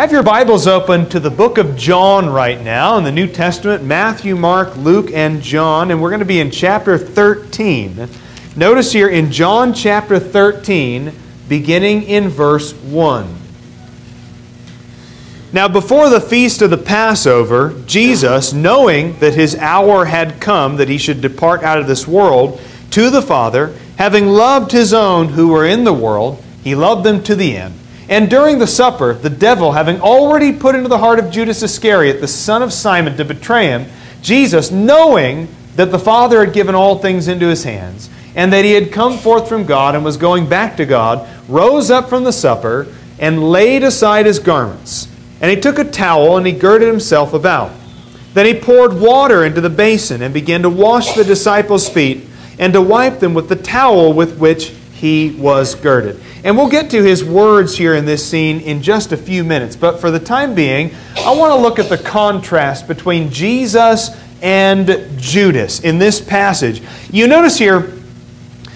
Have your Bibles open to the book of John right now in the New Testament, Matthew, Mark, Luke, and John, and we're going to be in chapter 13. Notice here in John chapter 13, beginning in verse 1. Now before the feast of the Passover, Jesus, knowing that his hour had come that he should depart out of this world to the Father, having loved his own who were in the world, he loved them to the end. And during the supper, the devil, having already put into the heart of Judas Iscariot, the son of Simon, to betray him, Jesus, knowing that the Father had given all things into his hands, and that he had come forth from God and was going back to God, rose up from the supper and laid aside his garments. And he took a towel and he girded himself about. Then he poured water into the basin and began to wash the disciples' feet and to wipe them with the towel with which he was girded. And we'll get to his words here in this scene in just a few minutes. But for the time being, I want to look at the contrast between Jesus and Judas in this passage. You notice here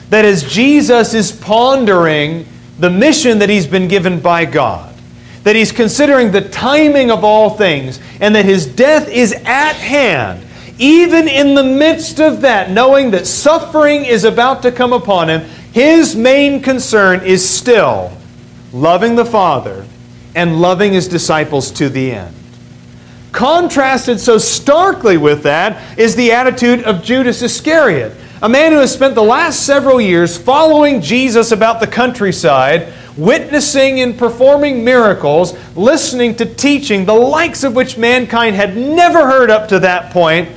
that as Jesus is pondering the mission that he's been given by God, that he's considering the timing of all things, and that his death is at hand, even in the midst of that, knowing that suffering is about to come upon him, his main concern is still loving the Father and loving his disciples to the end. Contrasted so starkly with that is the attitude of Judas Iscariot, a man who has spent the last several years following Jesus about the countryside, witnessing and performing miracles, listening to teaching, the likes of which mankind had never heard up to that point.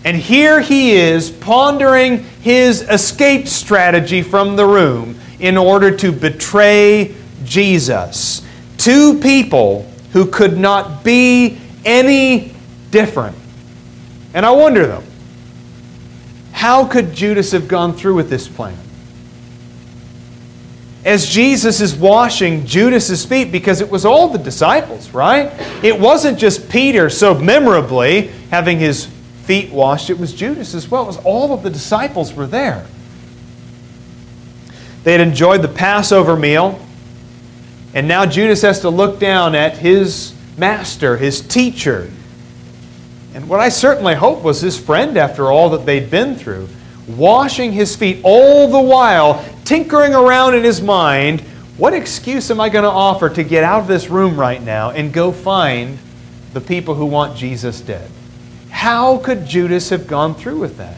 And here he is pondering his escape strategy from the room in order to betray Jesus. Two people who could not be any different. And I wonder though, how could Judas have gone through with this plan? As Jesus is washing Judas's feet, because it was all the disciples, right? It wasn't just Peter so memorably having his feet washed, it was Judas as well. It was all of the disciples were there. They had enjoyed the Passover meal, and now Judas has to look down at his master, his teacher, and what I certainly hope was his friend after all that they'd been through, washing his feet, all the while tinkering around in his mind, what excuse am I going to offer to get out of this room right now and go find the people who want Jesus dead? How could Judas have gone through with that?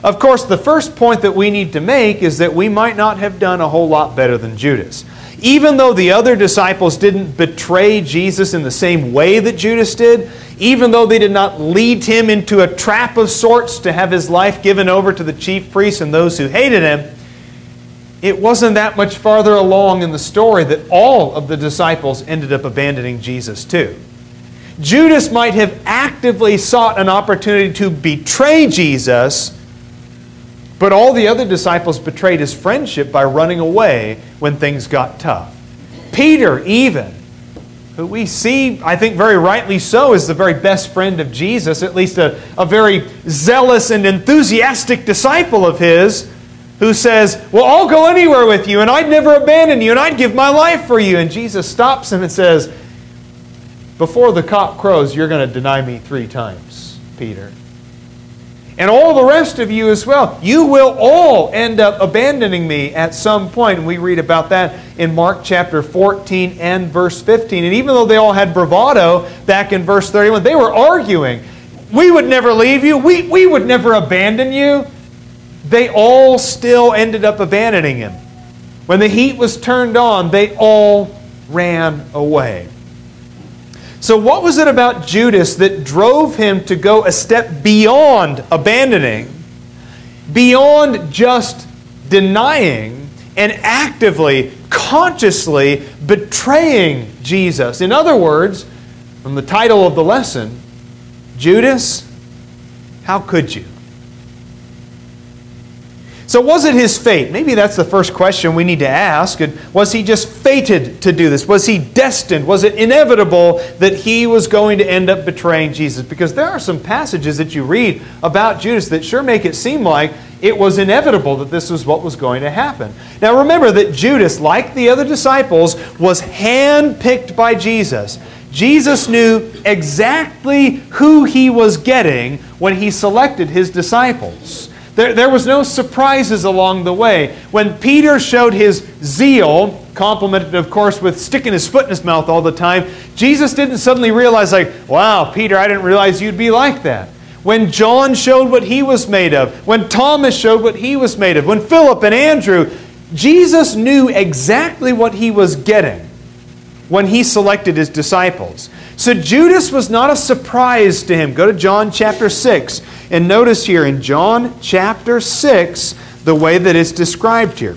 Of course, the first point that we need to make is that we might not have done a whole lot better than Judas. Even though the other disciples didn't betray Jesus in the same way that Judas did, even though they did not lead him into a trap of sorts to have his life given over to the chief priests and those who hated him, it wasn't that much farther along in the story that all of the disciples ended up abandoning Jesus too. Judas might have actively sought an opportunity to betray Jesus, but all the other disciples betrayed his friendship by running away when things got tough. Peter even, who we see, I think very rightly so, is the very best friend of Jesus, at least a very zealous and enthusiastic disciple of his, who says, well, I'll go anywhere with you, and I'd never abandon you, and I'd give my life for you. And Jesus stops him and says, before the cock crows, you're going to deny me 3 times, Peter. And all the rest of you as well. You will all end up abandoning me at some point. And we read about that in Mark chapter 14 and verse 15. And even though they all had bravado back in verse 31, they were arguing. We would never leave you. We would never abandon you. They all still ended up abandoning him. When the heat was turned on, they all ran away. So what was it about Judas that drove him to go a step beyond abandoning, beyond just denying, and actively, consciously betraying Jesus? In other words, from the title of the lesson, Judas, how could you? So was it his fate? Maybe that's the first question we need to ask. Was he just fated to do this? Was he destined? Was it inevitable that he was going to end up betraying Jesus? Because there are some passages that you read about Judas that sure make it seem like It was inevitable that this was what was going to happen. Now remember that Judas, like the other disciples, was handpicked by Jesus. Jesus knew exactly who he was getting when he selected his disciples. There was no surprises along the way. When Peter showed his zeal, complimented of course with sticking his foot in his mouth all the time, Jesus didn't suddenly realize like, wow, Peter, I didn't realize you'd be like that. When John showed what he was made of, when Thomas showed what he was made of, when Philip and Andrew, Jesus knew exactly what he was getting when he selected his disciples. So Judas was not a surprise to him. Go to John chapter 6 and notice here in John chapter 6 the way that it's described here.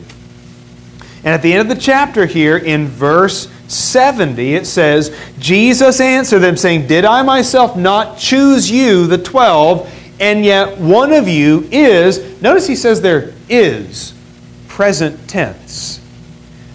And at the end of the chapter here in verse 70 it says, Jesus answered them saying, did I myself not choose you, the 12, and yet one of you is, notice he says there, is, present tense.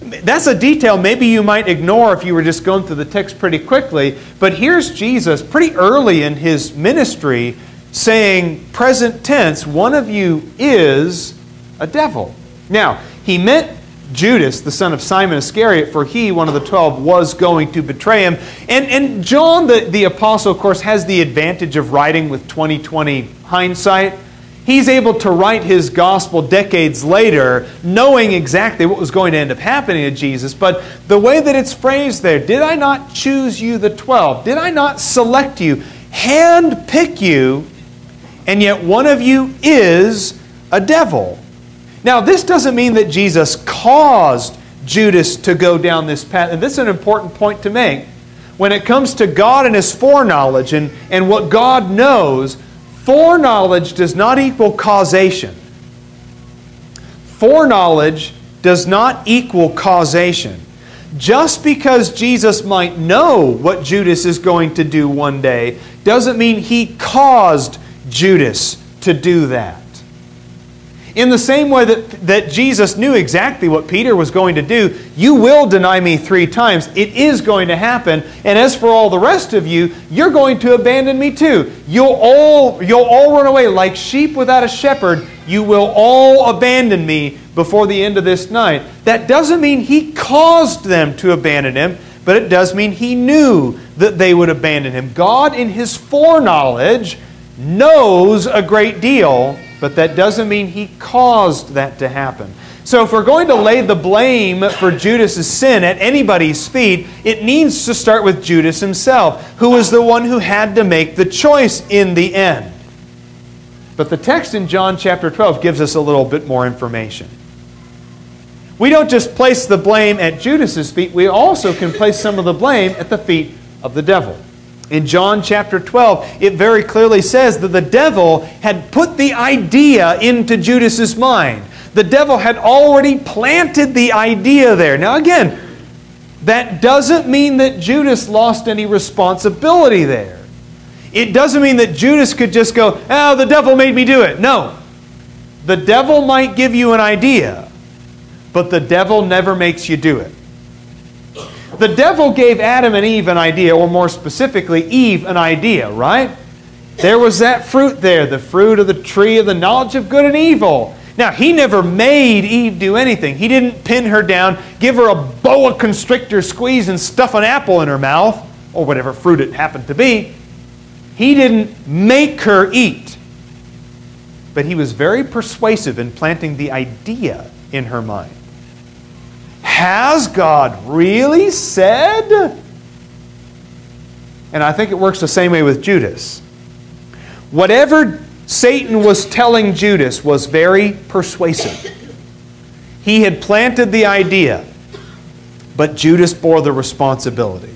That's a detail maybe you might ignore if you were just going through the text pretty quickly, but here's Jesus pretty early in his ministry saying, present tense, one of you is a devil. Now, he meant Judas, the son of Simon Iscariot, for he, one of the 12, was going to betray him. And John, the apostle, of course, has the advantage of writing with 20/20 hindsight. He's able to write his gospel decades later, knowing exactly what was going to end up happening to Jesus. But the way that it's phrased there, did I not choose you, the 12? Did I not select you, hand-pick you, and yet one of you is a devil? Now, this doesn't mean that Jesus caused Judas to go down this path. And this is an important point to make. When it comes to God and His foreknowledge and what God knows, foreknowledge does not equal causation. Foreknowledge does not equal causation. Just because Jesus might know what Judas is going to do one day doesn't mean He caused Judas to do that. In the same way that Jesus knew exactly what Peter was going to do, you will deny me 3 times. It is going to happen. And as for all the rest of you, you're going to abandon me too. You'll all run away like sheep without a shepherd. You will all abandon me before the end of this night. That doesn't mean He caused them to abandon Him, but it does mean He knew that they would abandon Him. God, in His foreknowledge, knows a great deal, but that doesn't mean He caused that to happen. So if we're going to lay the blame for Judas' sin at anybody's feet, it needs to start with Judas himself, who was the one who had to make the choice in the end. But the text in John chapter 12 gives us a little bit more information. We don't just place the blame at Judas' feet, we also can place some of the blame at the feet of the devil. In John chapter 12, it very clearly says that the devil had put the idea into Judas' mind. The devil had already planted the idea there. Now again, that doesn't mean that Judas lost any responsibility there. It doesn't mean that Judas could just go, oh, the devil made me do it. No. The devil might give you an idea, but the devil never makes you do it. The devil gave Adam and Eve an idea, or more specifically, Eve an idea, right? There was that fruit there, the fruit of the tree of the knowledge of good and evil. Now, he never made Eve do anything. He didn't pin her down, give her a boa constrictor squeeze and stuff an apple in her mouth, or whatever fruit it happened to be. He didn't make her eat. But he was very persuasive in planting the idea in her mind. Has God really said? And I think it works the same way with Judas. Whatever Satan was telling Judas was very persuasive. He had planted the idea, but Judas bore the responsibility.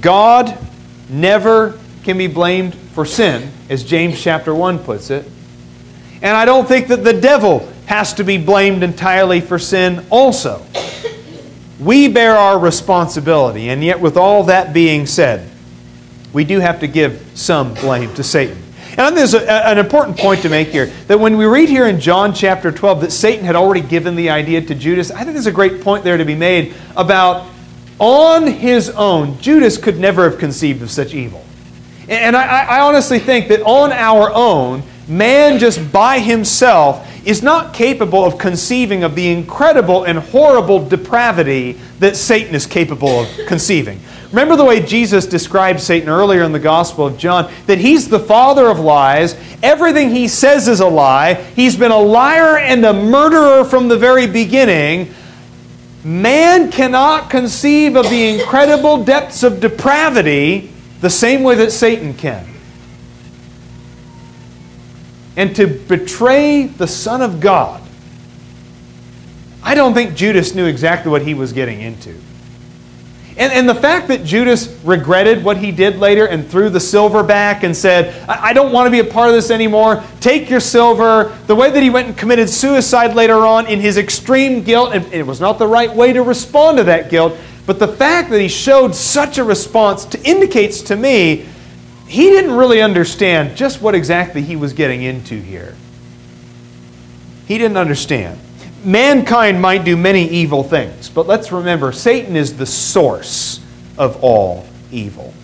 God never can be blamed for sin, as James chapter 1 puts it. And I don't think that the devil has to be blamed entirely for sin also. We bear our responsibility, and yet with all that being said, we do have to give some blame to Satan. And I think there's an important point to make here, that when we read here in John chapter 12 that Satan had already given the idea to Judas, I think there's a great point there to be made about on his own, Judas could never have conceived of such evil. And I honestly think that on our own, Man just by himself is not capable of conceiving of the incredible and horrible depravity that Satan is capable of conceiving. Remember the way Jesus described Satan earlier in the Gospel of John, that he's the father of lies. Everything he says is a lie. He's been a liar and a murderer from the very beginning. Man cannot conceive of the incredible depths of depravity the same way that Satan can. And to betray the Son of God, I don't think Judas knew exactly what he was getting into. And the fact that Judas regretted what he did later and threw the silver back and said, I don't want to be a part of this anymore, take your silver, the way that he went and committed suicide later on in his extreme guilt, and it was not the right way to respond to that guilt, but the fact that he showed such a response indicates to me he didn't really understand just what exactly he was getting into here. He didn't understand. Mankind might do many evil things, but let's remember, Satan is the source of all evil.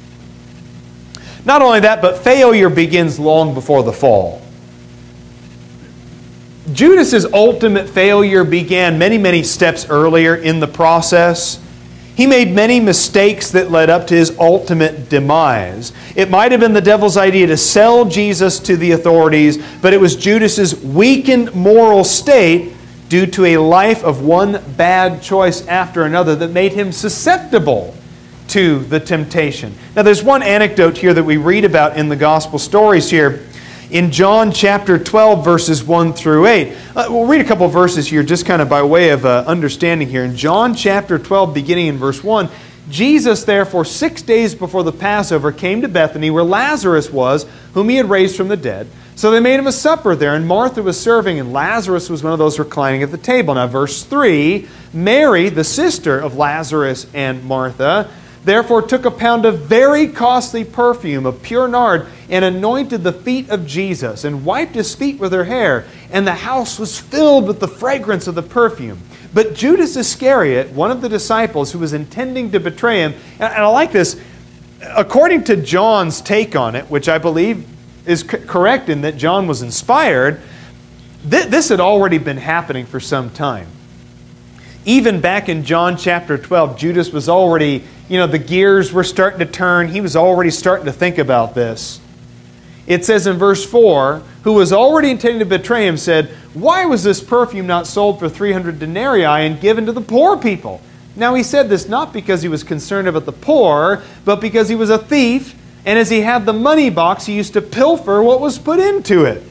Not only that, but failure begins long before the fall. Judas's ultimate failure began many, many steps earlier in the process. He made many mistakes that led up to his ultimate demise. It might have been the devil's idea to sell Jesus to the authorities, but it was Judas's weakened moral state due to a life of one bad choice after another that made him susceptible to the temptation. Now there's one anecdote here that we read about in the gospel stories here. In John chapter 12, verses 1 through 8. We'll read a couple of verses here just kind of by way of understanding here. In John chapter 12, beginning in verse 1, Jesus, therefore, 6 days before the Passover, came to Bethany, where Lazarus was, whom he had raised from the dead. So they made him a supper there, and Martha was serving, and Lazarus was one of those reclining at the table. Now, verse 3, Mary, the sister of Lazarus and Martha, therefore took a pound of very costly perfume of pure nard and anointed the feet of Jesus and wiped his feet with her hair, and the house was filled with the fragrance of the perfume. But Judas Iscariot, one of the disciples who was intending to betray him, and I like this, according to John's take on it, which I believe is correct in that John was inspired, this had already been happening for some time. Even back in John chapter 12, Judas was already, the gears were starting to turn. He was already starting to think about this. It says in verse 4, who was already intending to betray him said, why was this perfume not sold for 300 denarii and given to the poor people? Now he said this not because he was concerned about the poor, but because he was a thief, and as he had the money box, he used to pilfer what was put into it.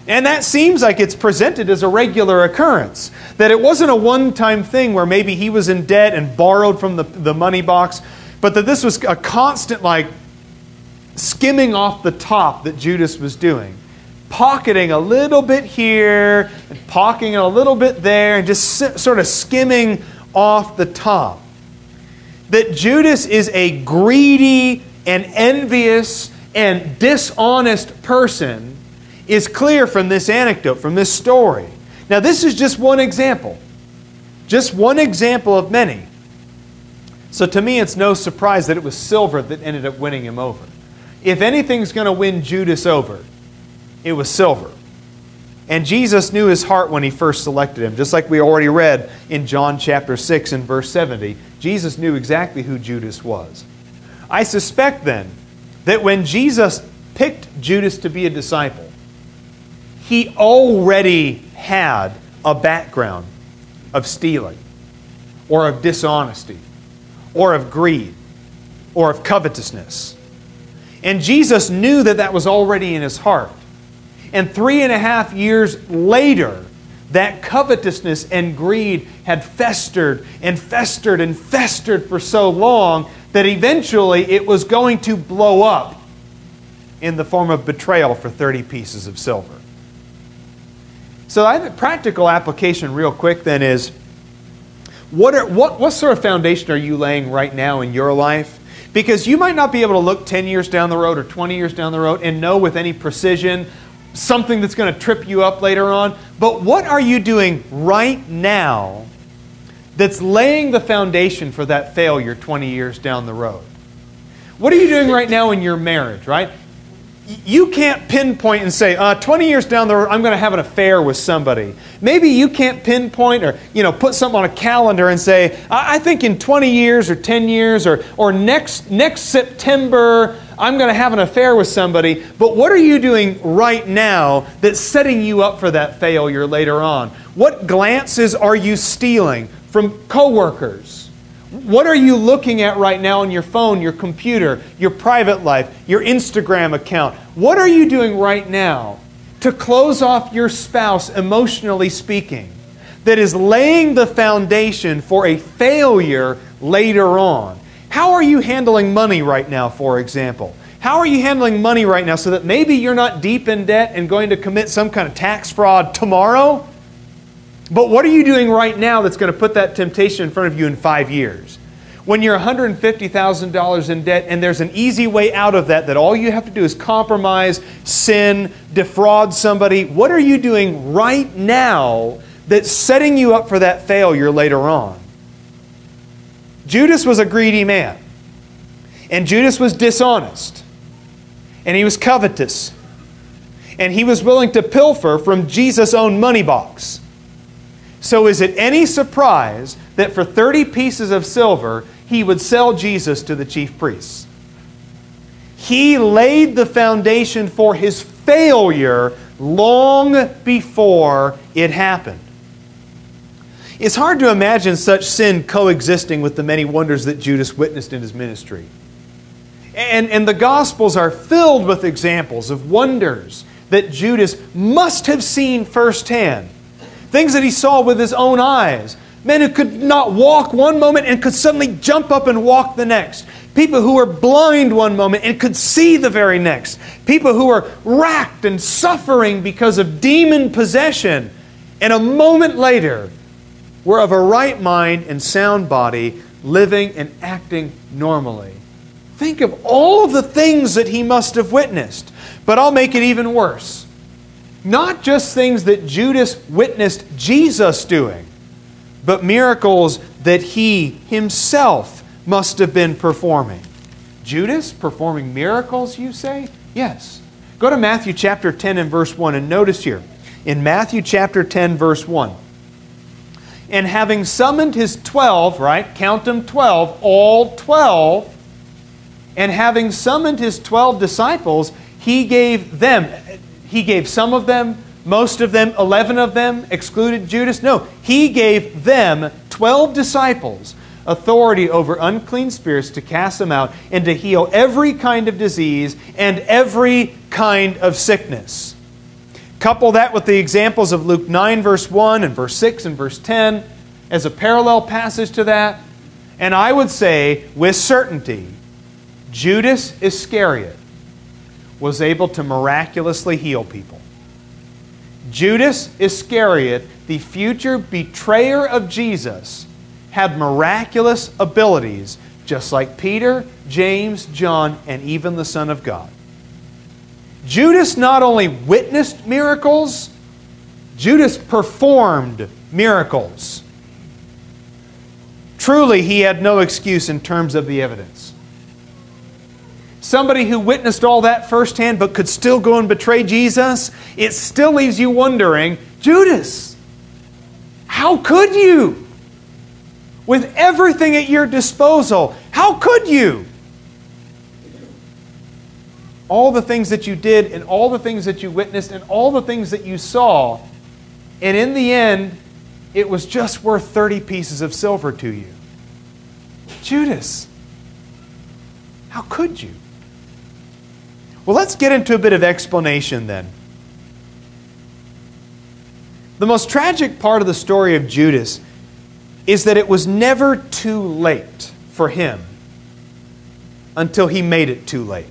And that seems like it's presented as a regular occurrence. That it wasn't a one-time thing where maybe he was in debt and borrowed from the money box, but that this was a constant skimming off the top that Judas was doing. Pocketing a little bit here and pocketing a little bit there and just sort of skimming off the top. That Judas is a greedy and envious and dishonest person is clear from this anecdote, from this story. Now this is just one example. Just one example of many. So to me it's no surprise that it was silver that ended up winning him over. If anything's going to win Judas over, it was silver. And Jesus knew his heart when he first selected him. Just like we already read in John chapter 6 and verse 70. Jesus knew exactly who Judas was. I suspect then that when Jesus picked Judas to be a disciple, he already had a background of stealing, or of dishonesty, or of greed, or of covetousness. And Jesus knew that that was already in his heart. And 3.5 years later, that covetousness and greed had festered and festered and festered for so long that eventually it was going to blow up in the form of betrayal for 30 pieces of silver. So I think practical application real quick then is, what sort of foundation are you laying right now in your life? Because you might not be able to look 10 years down the road or 20 years down the road and know with any precision something that's going to trip you up later on. But what are you doing right now that's laying the foundation for that failure 20 years down the road? What are you doing right now in your marriage, right? You can't pinpoint and say, 20 years down the road, I'm going to have an affair with somebody. Maybe you can't pinpoint or put something on a calendar and say, I think in 20 years or 10 years or next September, I'm going to have an affair with somebody. But what are you doing right now that's setting you up for that failure later on? What glances are you stealing from coworkers? What are you looking at right now on your phone, your computer, your private life, your Instagram account? What are you doing right now to close off your spouse, emotionally speaking, that is laying the foundation for a failure later on? How are you handling money right now, for example? How are you handling money right now so that maybe you're not deep in debt and going to commit some kind of tax fraud tomorrow? But what are you doing right now that's going to put that temptation in front of you in 5 years? When you're $150,000 in debt and there's an easy way out of that all you have to do is compromise, sin, defraud somebody, what are you doing right now that's setting you up for that failure later on? Judas was a greedy man. And Judas was dishonest. And he was covetous. And he was willing to pilfer from Jesus' own money box. So is it any surprise that for 30 pieces of silver, he would sell Jesus to the chief priests? He laid the foundation for his failure long before it happened. It's hard to imagine such sin coexisting with the many wonders that Judas witnessed in his ministry. And the Gospels are filled with examples of wonders that Judas must have seen firsthand. Things that he saw with his own eyes. Men who could not walk one moment and could suddenly jump up and walk the next. People who were blind one moment and could see the very next. People who were racked and suffering because of demon possession. And a moment later were of a right mind and sound body, living and acting normally. Think of all the things that he must have witnessed. But I'll make it even worse. Not just things that Judas witnessed Jesus doing, but miracles that he himself must have been performing. Judas performing miracles, you say? Yes. Go to Matthew chapter 10 and verse 1 and notice here. In Matthew chapter 10 verse 1. And having summoned his 12, right? Count them 12, all 12. And having summoned his 12 disciples, he gave some of them, most of them, 11 of them, excluded Judas. No, he gave them, 12 disciples, authority over unclean spirits to cast them out and to heal every kind of disease and every kind of sickness. Couple that with the examples of Luke 9 verse 1 and verse 6 and verse 10 as a parallel passage to that. And I would say with certainty, Judas Iscariot was able to miraculously heal people. Judas Iscariot, the future betrayer of Jesus, had miraculous abilities just like Peter, James, John, and even the Son of God. Judas not only witnessed miracles, Judas performed miracles. Truly, he had no excuse in terms of the evidence. Somebody who witnessed all that firsthand but could still go and betray Jesus, it still leaves you wondering, Judas, how could you? With everything at your disposal, how could you? All the things that you did and all the things that you witnessed and all the things that you saw, and in the end, it was just worth 30 pieces of silver to you. Judas, how could you? Well, let's get into a bit of explanation then. The most tragic part of the story of Judas is that it was never too late for him until he made it too late.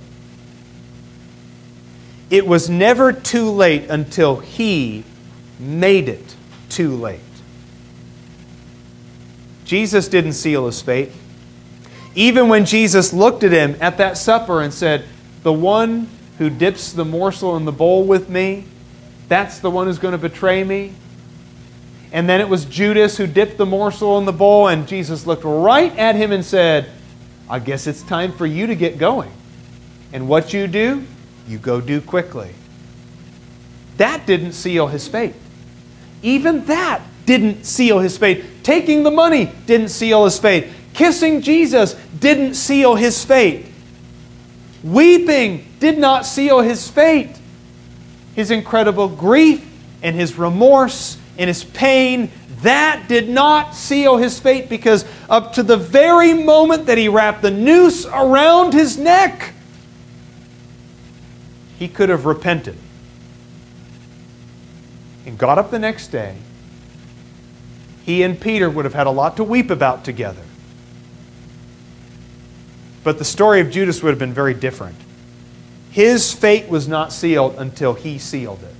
It was never too late until he made it too late. Jesus didn't seal his fate. Even when Jesus looked at him at that supper and said, the one who dips the morsel in the bowl with me, that's the one who's going to betray me. And then it was Judas who dipped the morsel in the bowl, and Jesus looked right at him and said, I guess it's time for you to get going. And what you do? you go do quickly. That didn't seal his fate. Even that didn't seal his fate. Taking the money didn't seal his fate. Kissing Jesus didn't seal his fate. Weeping did not seal his fate. His incredible grief and his remorse and his pain, that did not seal his fate, because up to the very moment that he wrapped the noose around his neck, he could have repented and got up the next day. He and Peter would have had a lot to weep about together. But the story of Judas would have been very different. His fate was not sealed until he sealed it.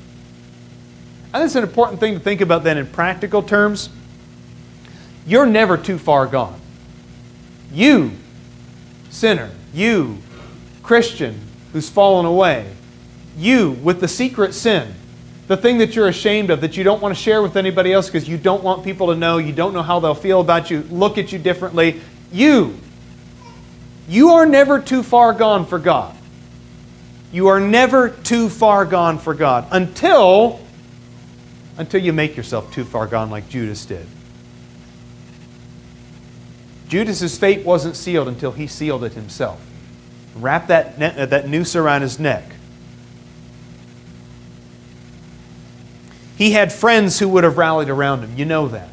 I think it's an important thing to think about then in practical terms. You're never too far gone. You, sinner, you, Christian, who's fallen away, you with the secret sin, the thing that you're ashamed of, that you don't want to share with anybody else because you don't want people to know, you don't know how they'll feel about you, look at you differently. You are never too far gone for God. You are never too far gone for God until you make yourself too far gone like Judas did. Judas's fate wasn't sealed until he sealed it himself. Wrapped that noose around his neck. He had friends who would have rallied around him. You know that.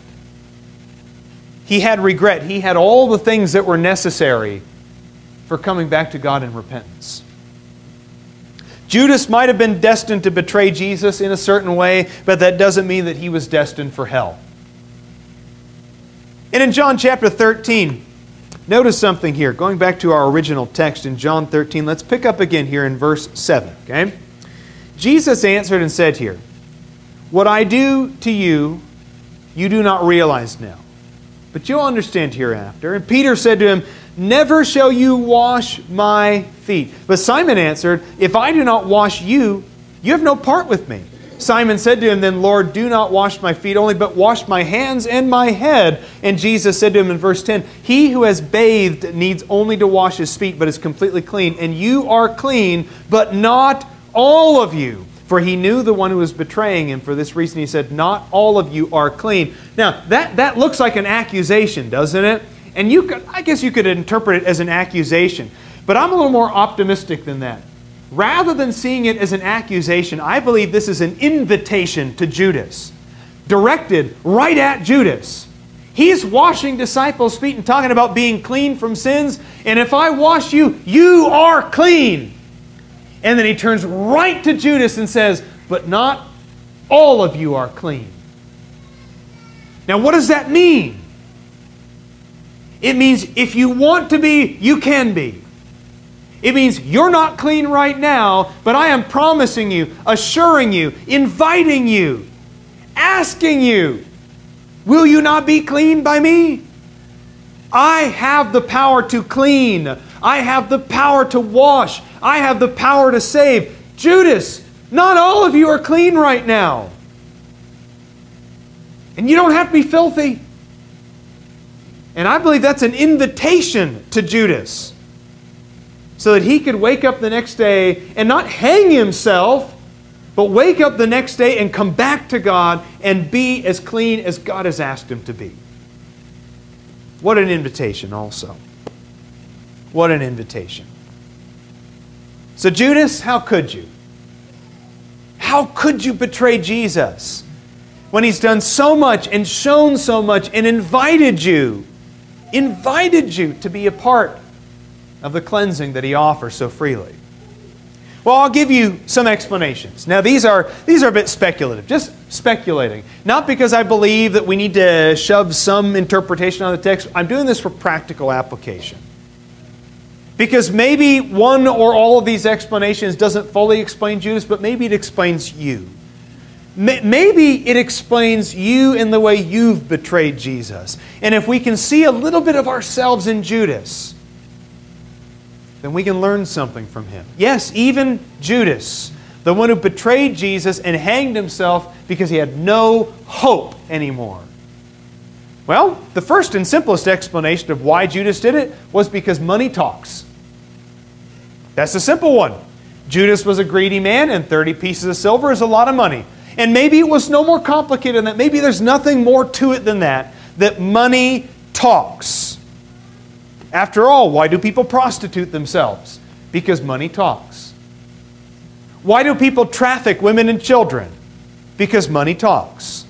He had regret. He had all the things that were necessary for coming back to God in repentance. Judas might have been destined to betray Jesus in a certain way, but that doesn't mean that he was destined for hell. And in John chapter 13, notice something here. Going back to our original text in John 13, let's pick up again here in verse 7. Okay? Jesus answered and said here, "What I do to you, you do not realize now, but you'll understand hereafter." And Peter said to him, "Never shall you wash my feet." But Simon answered, "If I do not wash you, you have no part with me." Simon said to him, "Then, Lord, do not wash my feet only, but wash my hands and my head." And Jesus said to him in verse 10, "He who has bathed needs only to wash his feet, but is completely clean. And you are clean, but not all of you." For he knew the one who was betraying him. For this reason he said, "Not all of you are clean." Now, that looks like an accusation, doesn't it? And I guess you could interpret it as an accusation. But I'm a little more optimistic than that. Rather than seeing it as an accusation, I believe this is an invitation to Judas, directed right at Judas. He's washing disciples' feet and talking about being clean from sins. And if I wash you, you are clean. And then he turns right to Judas and says, "But not all of you are clean." Now, what does that mean? It means if you want to be, you can be. It means you're not clean right now, but I am promising you, assuring you, inviting you, asking you, will you not be clean by me? I have the power to clean. I have the power to wash. I have the power to save. Judas, not all of you are clean right now. And you don't have to be filthy. And I believe that's an invitation to Judas, so that he could wake up the next day and not hang himself, but wake up the next day and come back to God and be as clean as God has asked him to be. What an invitation also. What an invitation. So Judas, how could you? How could you betray Jesus when He's done so much and shown so much and invited you to be a part of the cleansing that He offers so freely? Well, I'll give you some explanations. Now, these are a bit speculative, just speculating. Not because I believe that we need to shove some interpretation on the text. I'm doing this for practical application. Because maybe one or all of these explanations doesn't fully explain Judas, but maybe it explains you. Maybe it explains you in the way you've betrayed Jesus. And if we can see a little bit of ourselves in Judas, then we can learn something from him. Yes, even Judas, the one who betrayed Jesus and hanged himself because he had no hope anymore. Well, the first and simplest explanation of why Judas did it was because money talks. That's the simple one. Judas was a greedy man, and 30 pieces of silver is a lot of money. And maybe it was no more complicated than that. Maybe there's nothing more to it than that. That money talks. After all, why do people prostitute themselves? Because money talks. Why do people traffic women and children? Because money talks.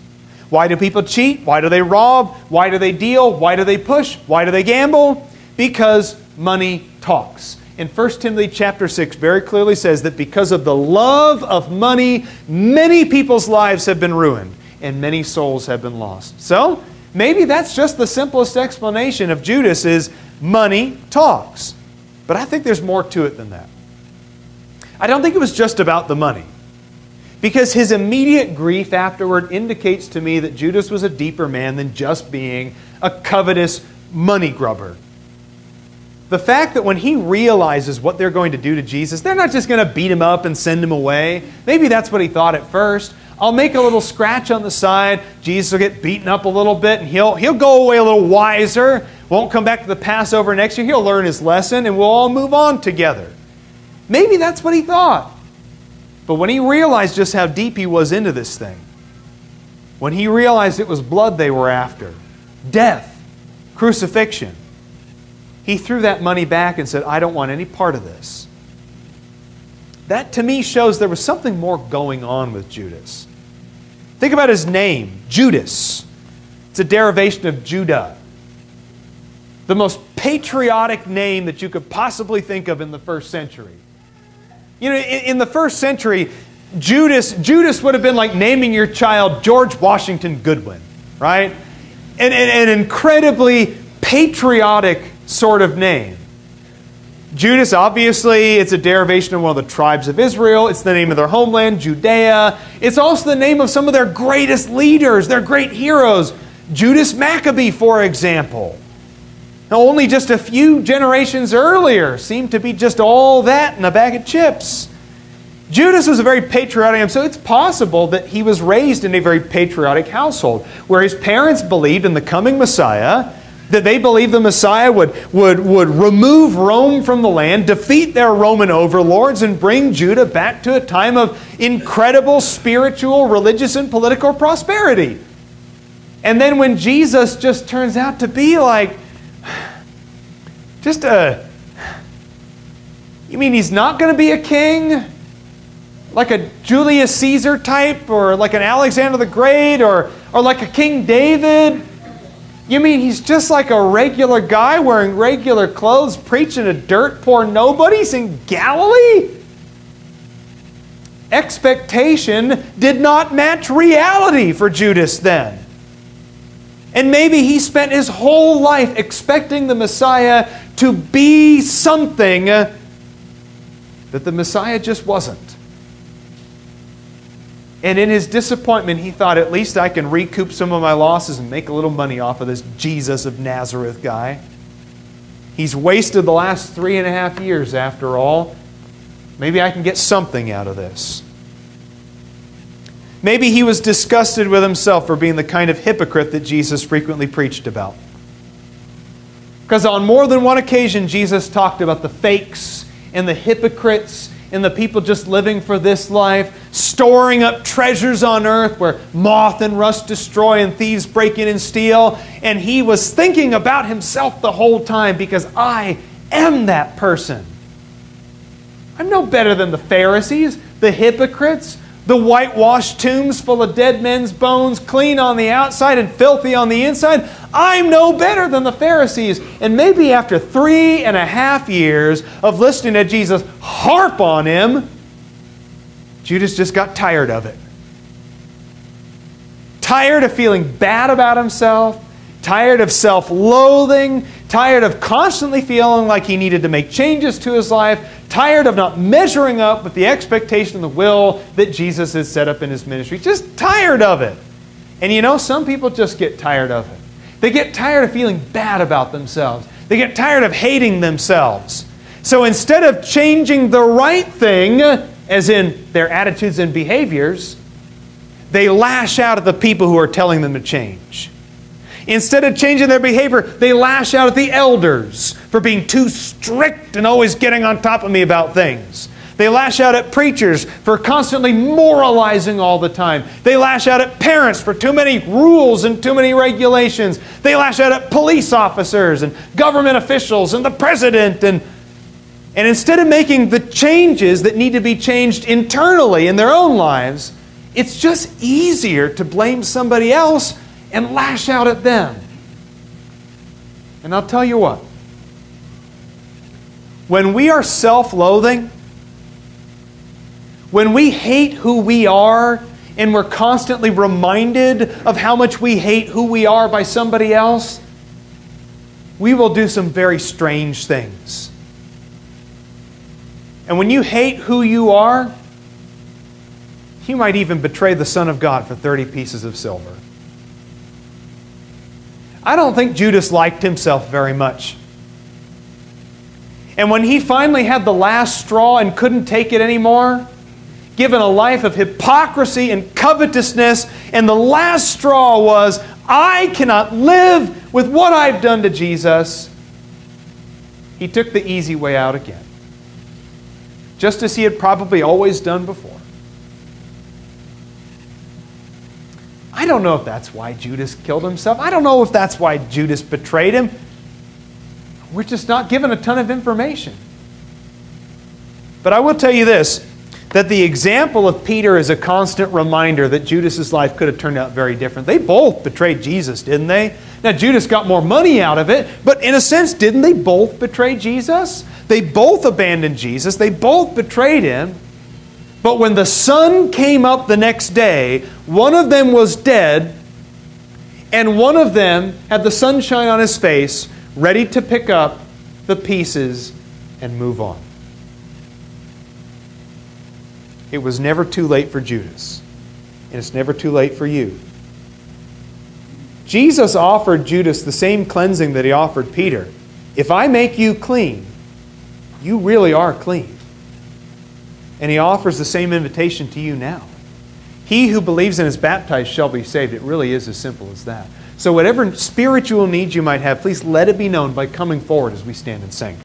Why do people cheat? Why do they rob? Why do they deal? Why do they push? Why do they gamble? Because money talks. In 1 Timothy chapter 6 very clearly says that because of the love of money, many people's lives have been ruined and many souls have been lost. So, maybe that's just the simplest explanation of Judas is money talks. But I think there's more to it than that. I don't think it was just about the money. Because his immediate grief afterward indicates to me that Judas was a deeper man than just being a covetous money grubber. The fact that when he realizes what they're going to do to Jesus, they're not just going to beat him up and send him away. Maybe that's what he thought at first. I'll make a little scratch on the side. Jesus will get beaten up a little bit and he'll go away a little wiser. Won't come back to the Passover next year. He'll learn his lesson and we'll all move on together. Maybe that's what he thought. But when he realized just how deep he was into this thing, when he realized it was blood they were after, death, crucifixion, he threw that money back and said, I don't want any part of this. That to me shows there was something more going on with Judas. Think about his name, Judas. It's a derivation of Judah. The most patriotic name that you could possibly think of in the first century. You know, in the first century, Judas would have been like naming your child George Washington Goodwin, right? An incredibly patriotic sort of name. Judas, obviously, it's a derivation of one of the tribes of Israel. It's the name of their homeland, Judea. It's also the name of some of their greatest leaders, their great heroes. Judas Maccabee, for example. Now, only just a few generations earlier seemed to be just all that in a bag of chips. Judas was a very patriotic, so it's possible that he was raised in a very patriotic household where his parents believed in the coming Messiah, that they believed the Messiah would remove Rome from the land, defeat their Roman overlords, and bring Judah back to a time of incredible spiritual, religious, and political prosperity. And then when Jesus just turns out to be like, you mean he's not going to be a king? Like a Julius Caesar type, or like an Alexander the Great, or like a King David? You mean he's just like a regular guy wearing regular clothes, preaching to dirt poor nobodies in Galilee? Expectation did not match reality for Judas then. And maybe he spent his whole life expecting the Messiah to be something that the Messiah just wasn't. And in his disappointment, he thought, at least I can recoup some of my losses and make a little money off of this Jesus of Nazareth guy. He's wasted the last 3.5 years after all. Maybe I can get something out of this. Maybe he was disgusted with himself for being the kind of hypocrite that Jesus frequently preached about. Because on more than one occasion, Jesus talked about the fakes and the hypocrites and the people just living for this life, storing up treasures on earth where moth and rust destroy and thieves break in and steal. And he was thinking about himself the whole time, because I am that person. I'm no better than the Pharisees, the hypocrites, the whitewashed tombs full of dead men's bones, clean on the outside and filthy on the inside. I'm no better than the Pharisees. And maybe after 3.5 years of listening to Jesus harp on him, Judas just got tired of it. Tired of feeling bad about himself, tired of self-loathing, tired of constantly feeling like he needed to make changes to his life, tired of not measuring up with the expectation and the will that Jesus has set up in his ministry. Just tired of it. And you know, some people just get tired of it. They get tired of feeling bad about themselves. They get tired of hating themselves. So instead of changing the right thing, as in their attitudes and behaviors, they lash out at the people who are telling them to change. Instead of changing their behavior, they lash out at the elders for being too strict and always getting on top of me about things. They lash out at preachers for constantly moralizing all the time. They lash out at parents for too many rules and too many regulations. They lash out at police officers and government officials and the president. And instead of making the changes that need to be changed internally in their own lives, it's just easier to blame somebody else and lash out at them. And I'll tell you what. When we are self-loathing, when we hate who we are and we're constantly reminded of how much we hate who we are by somebody else, we will do some very strange things. And when you hate who you are, you might even betray the Son of God for 30 pieces of silver. I don't think Judas liked himself very much. And when he finally had the last straw and couldn't take it anymore, given a life of hypocrisy and covetousness, and the last straw was, I cannot live with what I've done to Jesus, he took the easy way out again. Just as he had probably always done before. I don't know if that's why Judas killed himself. I don't know if that's why Judas betrayed him. We're just not given a ton of information. But I will tell you this, that the example of Peter is a constant reminder that Judas's life could have turned out very different. They both betrayed Jesus, didn't they? Now, Judas got more money out of it, but in a sense, didn't they both betray Jesus? They both abandoned Jesus. They both betrayed Him. But when the sun came up the next day, one of them was dead, and one of them had the sunshine on his face, ready to pick up the pieces and move on. It was never too late for Judas, and it's never too late for you. Jesus offered Judas the same cleansing that He offered Peter. If I make you clean, you really are clean. And He offers the same invitation to you now. He who believes and is baptized shall be saved. It really is as simple as that. So whatever spiritual needs you might have, please let it be known by coming forward as we stand and sing.